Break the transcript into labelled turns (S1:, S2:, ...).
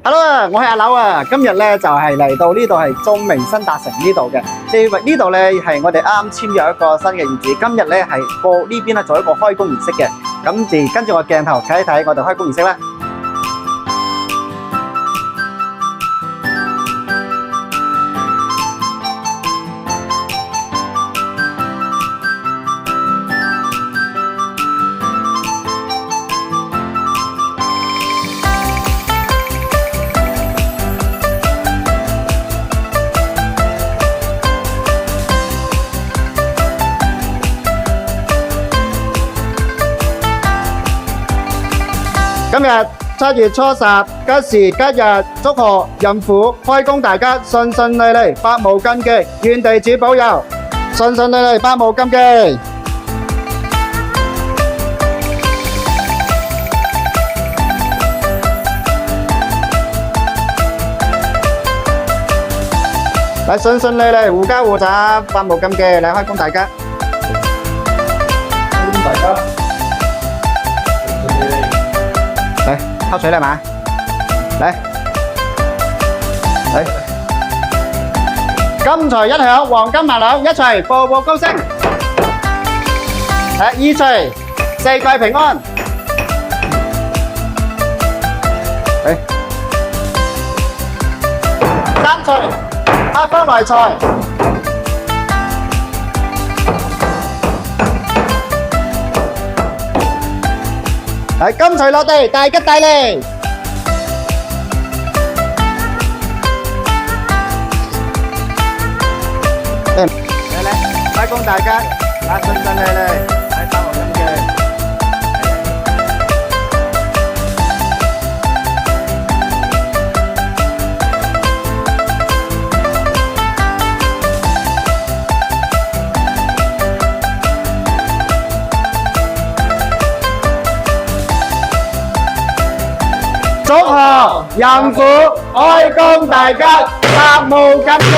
S1: Hello 啊，我係阿柳啊，今日咧就係嚟到呢度係中明新達城呢度嘅，呢度咧係我哋啱簽約一個新嘅業主，今日咧係過呢邊咧做一個開工儀式嘅，咁跟住我鏡頭睇一睇我哋開工儀式啦。今日7月初10，吉時吉日，祝賀孕婦開工大吉，順順利利，百無禁忌，願地主保佑，順順利利，百無禁忌。嚟順順利利，狐家狐仔，百無禁忌，嚟開工大吉。開工大吉。嚟，抽水啦嘛！嚟，金錘一響，黃金萬兩，一齊步步高升。二錘，四季平安。三錘，八方來財。嚟，金錘落地，大吉大利。嚟，開工大吉，順順利利，百無禁忌。祝賀孕婦開工大吉，百無禁忌。